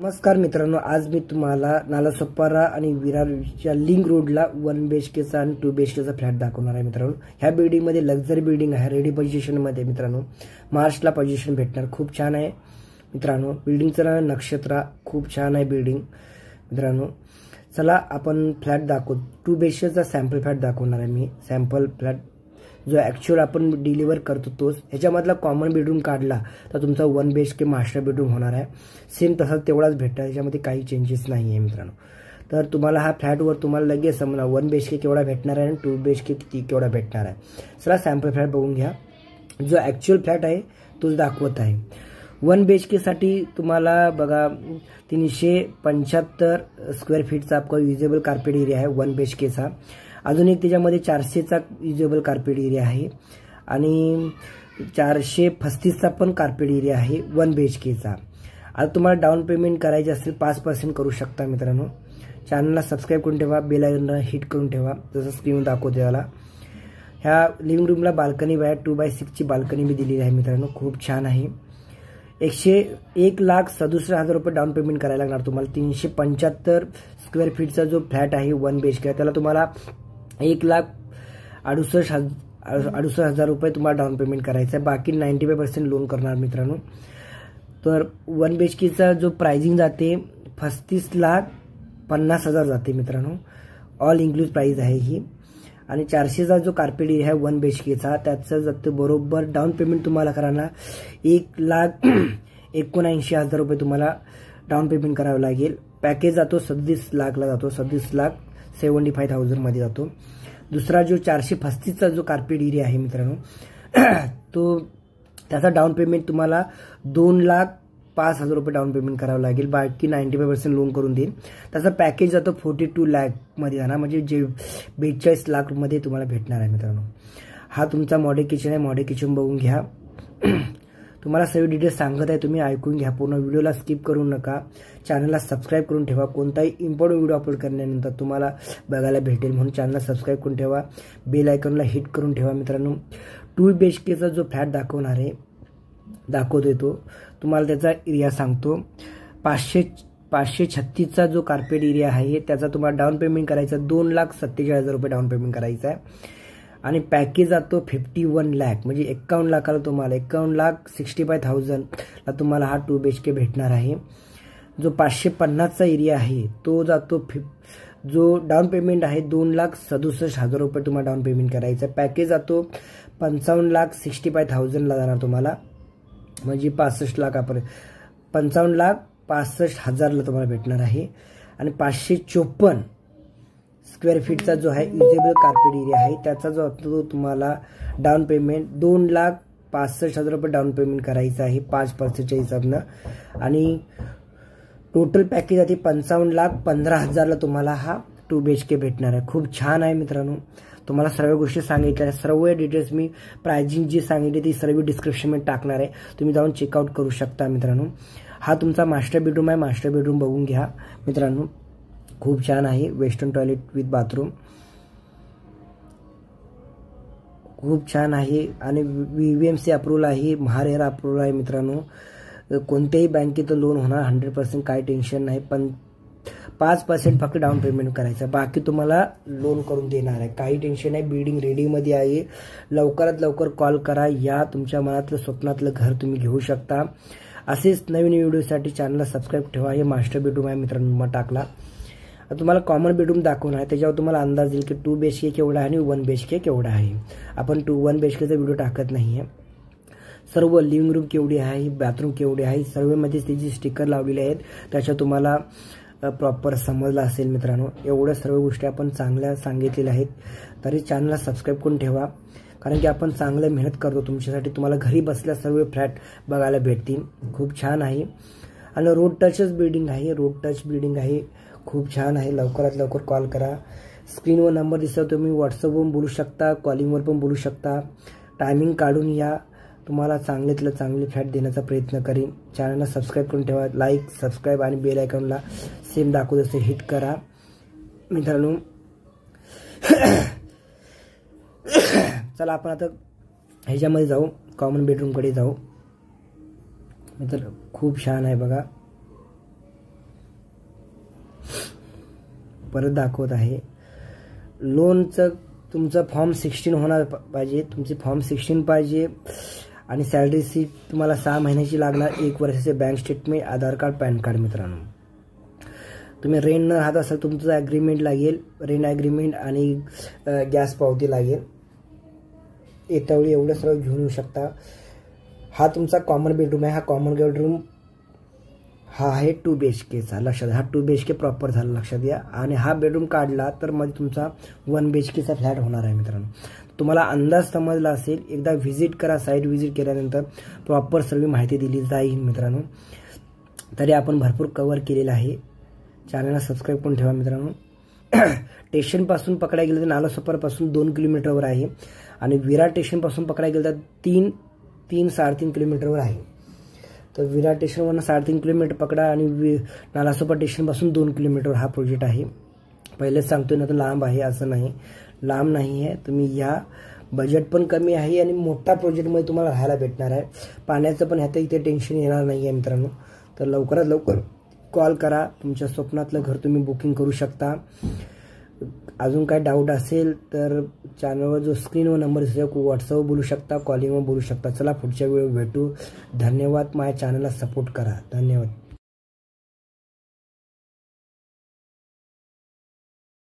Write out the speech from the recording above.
नमस्कार मित्रांनो, आज मी तुम्हाला नालासोपारा आणि विरारच्या लिंक रोडला 1 BHK चा आणि 2 BHK चा फ्लॅट दाखवणार आहे मित्रांनो। ह्या बिल्डिंग मध्ये लक्झरी बिल्डिंग आहे, रेडी पोझिशन मध्ये मित्रांनो। मार्चला पोझिशन भेटणार, खूप छान आहे मित्रांनो। बिल्डिंगचं नाव नक्षत्रा, खूप छान आहे बिल्डिंग मित्रांनो। चला आपण फ्लॅट दाखवू। 2 BHK चा सॅम्पल फ्लॅट दाखवणार आहे मी। सॅम्पल फ्लॅट जो ॲक्च्युअल आपण डिलिव्हर करतो तोच। ह्याच्यामधला कॉमन बेडरूम काढला तर तुमचा 1 BHK मास्टर बेडरूम होणार आहे। सेम तसा तेवढाच भेटणार, याच्यामध्ये काही चेंजेस नाही आहे मित्रांनो। तर तुम्हाला हा फ्लॅटवर तुम्हाला लगेच समजणार 1 BHK केवढा भेटणार आहे आणि 2 BHK किती केवढा भेटणार आहे। चला सॅम्पल फ्लॅट बघून घ्या। जो ॲक्च्युअल फ्लॅट आहे तोच दाखवत आहे। 1 BHK साठी तुम्हाला बघा 375 स्क्वेअर फीटचा आपका युजेबल कार्पेट एरिया आहे 1 BHK चा। अजून एक त्याच्यामध्ये 400 चा युजेबल कार्पेट एरिया आहे आणि 435 चा पण कार्पेट एरिया आहे 1 BHK चा। आता तुम्हाला डाऊन पेमेंट करायचे असेल 5% करू शकता मित्रांनो। चॅनलला सबस्क्राइब करून ठेवा, बेल आयकॉनला हिट करून ठेवा, जसं स्क्रीन दाखवते त्याला। ह्या लिव्हिंग रूमला बाल्कनी आहे, 2x6 ची बाल्कनी मी दिलेली आहे मित्रांनो, खूप छान आहे। 1,67,000 रुपये डाऊन पेमेंट करायला लागणार तुम्हाला। 375 स्क्वेअर फीटचा जो फ्लॅट आहे 1 BHK त्याला तुम्हाला 1,68,000 रुपये तुम्हाला डाऊन पेमेंट करायचं आहे। बाकी 95% लोन करणार मित्रांनो। तर 1 BHK चा जो प्राइसिंग जाते 35,50,000 जाते मित्रांनो। ऑल इन्क्लूड प्राइस आहे ही। आणि 400 चा जो कार्पेट एरिया आहे 1 BHK चा त्याचं जातं बरोबर डाऊन पेमेंट तुम्हाला करायला 1,79,000 रुपये तुम्हाला डाऊन पेमेंट करावं लागेल। पॅकेज जातो 37 लाखला जातो, 37,75,000 मध्ये जातो। दुसरा जो 435 चा जो कार्पेट एरिया आहे मित्रांनो तो त्याचा डाऊन पेमेंट तुम्हाला 2,05,000 रुपये डाऊन पेमेंट करावं लागेल। बाकी 95% लोन करून देईल। त्याचा पॅकेज जातो 42 लाख मध्ये जाणार, म्हणजे जे 42 लाख मध्ये तुम्हाला भेटणार आहे मित्रांनो। हा तुमचा मॉडेल किचन आहे, मॉडेल किचन बघून घ्या। तुम्हाला सर्व डिटेल्स सांगत आहे, तुम्ही ऐकून घ्या पूर्ण, व्हिडिओला स्किप करू नका। चॅनलला सबस्क्राइब करून ठेवा, कोणताही इम्पॉर्टंट व्हिडिओ अपलोड करण्यानंतर तुम्हाला बघायला भेटेल, म्हणून चॅनलला सबस्क्राइब करून ठेवा, बेल आयकॉनला हिट करून ठेवा मित्रांनो। 2 BHK चा जो फ्लॅट दाखवतोय तो तुम्हाला त्याचा एरिया सांगतो। 536 चा जो कार्पेट एरिया आहे त्याचा तुम्हाला डाऊन पेमेंट करायचा 2,47,000 रुपये डाऊन पेमेंट करायचा आहे। आणि पॅकेज जातो 51 लाख, म्हणजे 51 लाखाला तुम्हाला 51,65,000 ला तुम्हाला हा 2 BHK भेटणार आहे। जो 550 चा एरिया आहे तो जातो, जो डाऊन पेमेंट आहे 2,67,000 रुपये तुम्हाला डाऊन पेमेंट करायचं आहे। पॅकेज जातो 55,65,000 ला जाणार तुम्हाला, म्हणजे 65 लाखापर्यंत 55,65,000 ला तुम्हाला भेटणार आहे। आणि 554 स्क्वेअर फीटचा जो आहे युजेबल कार्पेट एरिया आहे त्याचा जो तुम्हाला डाऊन पेमेंट 2,65,000 रुपये डाऊन पेमेंट करायचं आहे 5% हिसाबनं। आणि टोटल पॅकेज आहे 55,15,000 ला तुम्हाला हा 2 BHK भेटणार आहे। खूप छान आहे मित्रांनो। तुम्हाला सर्व गोष्टी सांगितल्या, सर्व डिटेल्स मी प्राइसिंग जी सांगितली ती सर्व डिस्क्रिप्शन मध्ये टाकणार आहे, तुम्ही जाऊन चेकआउट करू शकता मित्रांनो। हा तुमचा मास्टर बेडरूम आहे, मास्टर बेडरूम बघून घ्या मित्रांनो, खूप छान आहे। वेस्टर्न टॉयलेट विथ बाथरूम, खूप छान आहे। आणि VVMC अप्रूव्हल आहे, महारेरा अप्रूव्हल आहे मित्रांनो। कोणत्याही बँकेचं लोन होणार 100%, काही टेन्शन नाही। पण 5% फक्त डाऊन पेमेंट करायचं, बाकी तुम्हाला लोन करून देणार आहे, काही टेन्शन नाही। बिल्डिंग रेडीमध्ये आहे, लवकरात लवकर कॉल करा, या तुमच्या मनातलं स्वप्नातलं घर तुम्ही घेऊ शकता। असेच नवीन व्हिडिओसाठी चॅनलला सबस्क्राइब ठेवा। हे मास्टर बेडरूम आहे मित्रांनो, मग टाकला तुम्हाला कॉमन बेडरूम दाखवणार आहे, त्याच्यावर तुम्हाला अंदाज येईल की 2 BHK केवढा आहे आणि 1 BHK केवढा आहे। आपण 1 BHK चा व्हिडिओ टाकत नाहीये। सर्व लिव्हिंग रूम केवढी आहे, बाथरूम केवढी आहे, सर्व मध्ये त्याची स्टिकर लावलेले आहेत, त्याच्या तुम्हाला प्रॉपर समजलं असेल मित्रांनो। एवढ्या सर्व गोष्टी आपण चांगल्या सांगितलेल्या आहेत, तरी चॅनलला सबस्क्राइब करून ठेवा, कारण की आपण चांगलं मेहनत करतो तुमच्यासाठी। तुम्हाला घरी बसल्या सर्व फ्लॅट बघायला भेटतील, खूप छान आहे। आणि रोड टचच बिल्डिंग आहे, रोड टच बिल्डिंग आहे, खूप छान आहे। लवकरात लवकर कॉल करा, स्क्रीनवर नंबर दिसतो, तुम्ही व्हॉट्सअपवरून बोलू शकता, कॉलिंगवर पण बोलू शकता। टायमिंग काढून या, तुम्हाला चांगल्यातलं चांगली फ्लॅट देण्याचा प्रयत्न करीन। चॅनलला सबस्क्राइब करून ठेवा, लाईक, सबस्क्राइब आणि बेल आयकॉनला सेम दाखवत असे हिट करा मित्रांनो। चला आपण आता ह्याच्यामध्ये जाऊ, कॉमन बेडरूमकडे जाऊ मित्र। खूप छान आहे बघा, परत दाखवत आहे. लोनचं तुमचं फॉर्म 16 होणार पाहिजे, तुमची फॉर्म 16 पाहिजे आणि सॅलरी शीट तुम्हाला 6 महिन्याची लागणार, 1 वर्षाचे बँक स्टेटमेंट, आधार कार्ड, पॅन कार्ड. मित्रांनो तुम्ही रेंट न राहत असाल तुमचं ॲग्रीमेंट लागेल, रेंट ॲग्रीमेंट आणि गॅस पावती लागेल. येतावेळी एवढं सर्व घेऊन येऊ शकता. हा तुमचा कॉमन बेडरूम आहे. हा कॉमन बेडरूम हा आहे 2 BHKचा. लक्षात हा 2 BHK प्रॉपर झाला लक्षात घ्या. आणि हा बेडरूम काढला तर मध्ये तुमचा 1 BHKचा फ्लॅट होणार आहे. मित्रांनो तुम्हाला अंदाज समजला असेल, एकदा व्हिजिट करा. साईट व्हिजिट केल्यानंतर प्रॉपर सर्व माहिती दिली जाईल. मित्रांनो तरी आपण भरपूर कव्हर केलेलं आहे. चॅनलला सबस्क्राईब करून ठेवा. मित्रांनो स्टेशनपासून पकडायला गेलं तर नालासोपारापासून 2 किलोमीटरवर आहे आणि विरार स्टेशनपासून पकडायला गेलं तर 3-3.5 किलोमीटरवर आहे. तर विरार स्टेशनवरून 3.5 किलोमीटर पकडा आणि नालासोपारा स्टेशनपासून 2 किलोमीटरवर हा प्रोजेक्ट आहे. पहिलेच सांगतोय ना, तर लांब आहे असं नाही, लांब नाही आहे. तुम्ही या, बजेट पण कमी आहे आणि मोठा प्रोजेक्टमध्ये तुम्हाला राहायला भेटणार आहे. पाण्याचं पण ह्यात इथे टेन्शन येणार नाही आहे. मित्रांनो तर लवकरात लवकर कॉल करा. तुमच्या स्वप्नातलं घर तुम्ही बुकिंग करू शकता. अजून काय डाऊट असेल तर चॅनलवर जो स्क्रीनवर नंबर दिसतो व्हॉट्सअपवर बोलू शकता, कॉलिंगवर बोलू शकता. चला पुढच्या वेळी भेटू. धन्यवाद. माझ्या चॅनलला सपोर्ट करा. धन्यवाद.